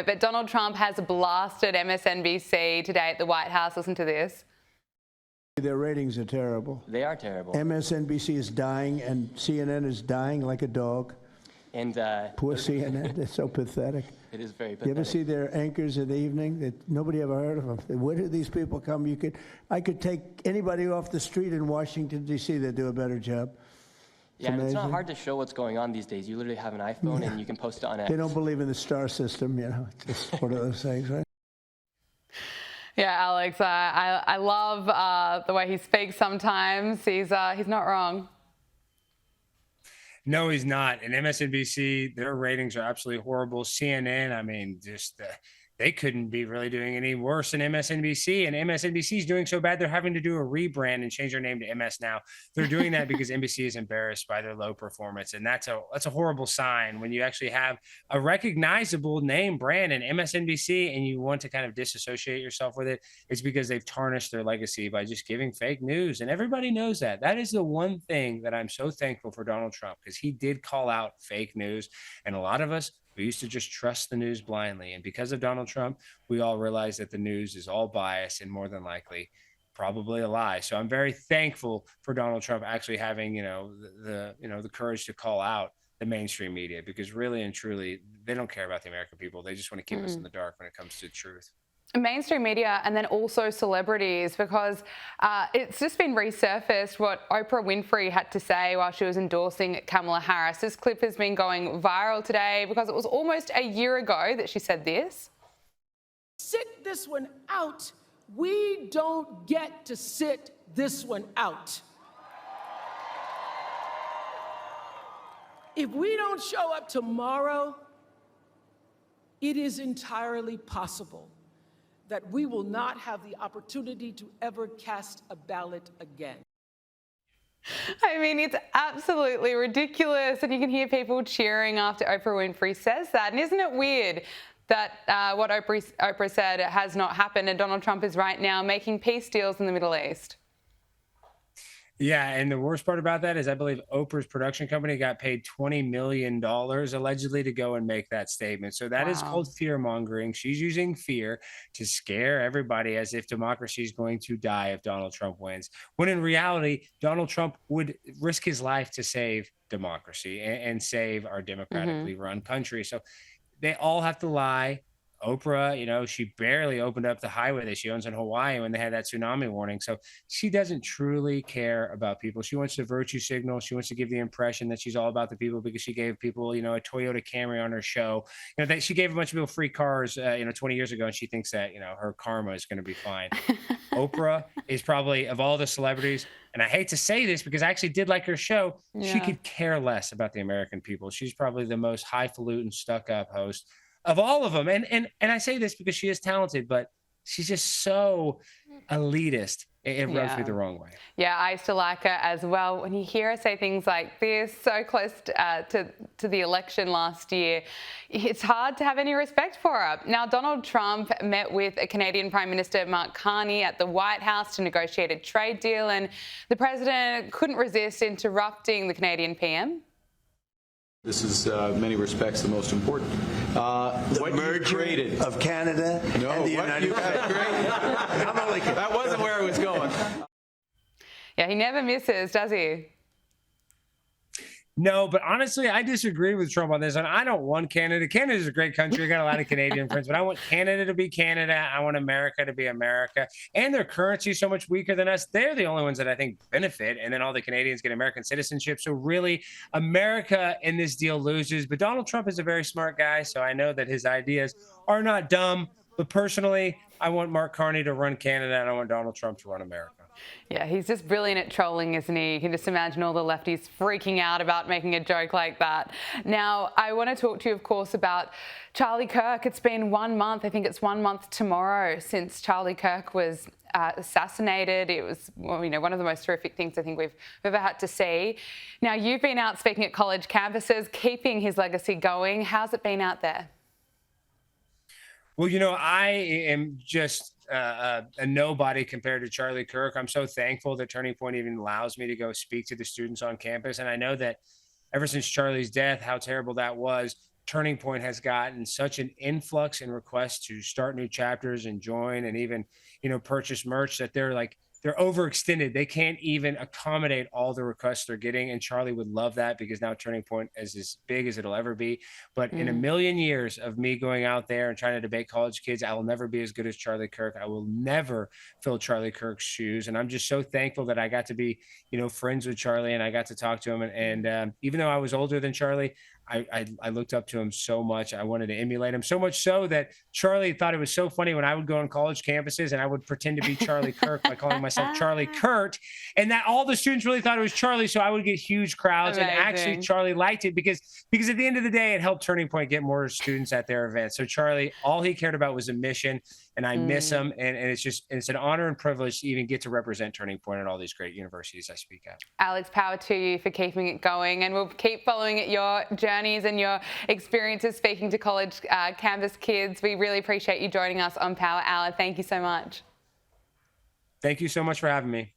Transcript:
But Donald Trump has blasted MSNBC today at the White House. Listen to this. Their ratings are terrible. They are terrible. MSNBC is dying, and CNN is dying like a dog. And poor CNN, they're so pathetic. It is very pathetic. You ever see their anchors in the evening? That nobody ever heard of them. Where do these people come? I could take anybody off the street in Washington, D.C. They'd do a better job. Yeah, and it's not hard to show what's going on these days. You literally have an iPhone and you can post it on X. They don't believe in the star system, you know. It's just one of those things, right? Yeah, Alex, I love the way he speaks sometimes. He's not wrong. No, he's not. And MSNBC, their ratings are absolutely horrible. CNN, I mean, just they couldn't be really doing any worse than MSNBC. And MSNBC is doing so bad, they're having to do a rebrand and change their name to MS Now. They're doing that because NBC is embarrassed by their low performance. And that's a horrible sign when you actually have a recognizable name brand in MSNBC and you want to kind of disassociate yourself with it. It's because they've tarnished their legacy by just giving fake news. And everybody knows that. That is the one thing that I'm so thankful for Donald Trump, because he did call out fake news. And a lot of us, we used to just trust the news blindly. And because of Donald Trump, we all realize that the news is all biased and more than likely probably a lie. So I'm very thankful for Donald Trump actually having, the courage to call out the mainstream media, because really and truly, they don't care about the American people. They just want to keep us in the dark when it comes to truth. Mainstream media and then also celebrities, because it's just been resurfaced what Oprah Winfrey had to say while she was endorsing Kamala Harris. This clip has been going viral today because it was almost a year ago that she said this. Sit this one out. We don't get to sit this one out. If we don't show up tomorrow, it is entirely possible that we will not have the opportunity to ever cast a ballot again. I mean, it's absolutely ridiculous. And you can hear people cheering after Oprah Winfrey says that. And isn't it weird that what Oprah said has not happened, and Donald Trump is right now making peace deals in the Middle East? Yeah, and the worst part about that is I believe Oprah's production company got paid $20 million allegedly to go and make that statement. So that is called fear mongering. She's using fear to scare everybody as if democracy is going to die if Donald Trump wins, when in reality, Donald Trump would risk his life to save democracy and save our democratically run country. So they all have to lie. Oprah, she barely opened up the highway that she owns in Hawaii when they had that tsunami warning. So she doesn't truly care about people. She wants to virtue signal. She wants to give the impression that she's all about the people because she gave people, a Toyota Camry on her show. That she gave a bunch of people free cars, 20 years ago, and she thinks that, her karma is going to be fine. Oprah is probably, of all the celebrities, and I hate to say this because I actually did like her show, she could care less about the American people. She's probably the most highfalutin, stuck-up host of all of them. And I say this because she is talented, but she's just so elitist. It rubs me the wrong way. Yeah, I used to like her as well. When you hear her say things like this so close to the election last year, it's hard to have any respect for her. Now, Donald Trump met with Canadian Prime Minister Mark Carney at the White House to negotiate a trade deal, and the president couldn't resist interrupting the Canadian PM. This is, in many respects, the most important. The merger of Canada and the United States. I'm only kidding. That wasn't where I was going. Yeah, he never misses, does he? No, but honestly, I disagree with Trump on this. And I don't want Canada. Canada's a great country. I got a lot of Canadian friends, but I want Canada to be Canada. I want America to be America. And their currency is so much weaker than us. They're the only ones that I think benefit. And then all the Canadians get American citizenship. So really, America in this deal loses. But Donald Trump is a very smart guy. So I know that his ideas are not dumb. But personally, I want Mark Carney to run Canada, and I want Donald Trump to run America. Yeah, he's just brilliant at trolling, isn't he? You can just imagine all the lefties freaking out about making a joke like that. Now, I want to talk to you, of course, about Charlie Kirk. It's been 1 month. I think it's 1 month tomorrow since Charlie Kirk was assassinated. It was, one of the most horrific things I think we've ever had to see. Now, you've been out speaking at college campuses, keeping his legacy going. How's it been out there? Well, I am just a nobody compared to Charlie Kirk. I'm so thankful that Turning Point even allows me to go speak to the students on campus. And I know that ever since Charlie's death, how terrible that was, Turning Point has gotten such an influx in requests to start new chapters and join and even, purchase merch that they're overextended. They can't even accommodate all the requests they're getting. And Charlie would love that because now Turning Point is as big as it'll ever be. But in a million years of me going out there and trying to debate college kids, I will never be as good as Charlie Kirk. I will never fill Charlie Kirk's shoes. And I'm just so thankful that I got to be, friends with Charlie and I got to talk to him. And even though I was older than Charlie, I looked up to him so much. I wanted to emulate him so much so that Charlie thought it was so funny when I would go on college campuses and I would pretend to be Charlie Kirk by calling myself Charlie Kurt, and that all the students really thought it was Charlie. So I would get huge crowds. Amazing. And actually Charlie liked it because at the end of the day, it helped Turning Point get more students at their events. So Charlie, all he cared about was a mission, and I miss him. And it's an honor and privilege to even get to represent Turning Point at all these great universities I speak at. Alex, power to you for keeping it going, and we'll keep following your journeys and your experiences speaking to college campus kids. We really appreciate you joining us on Power Hour. Thank you so much. Thank you so much for having me.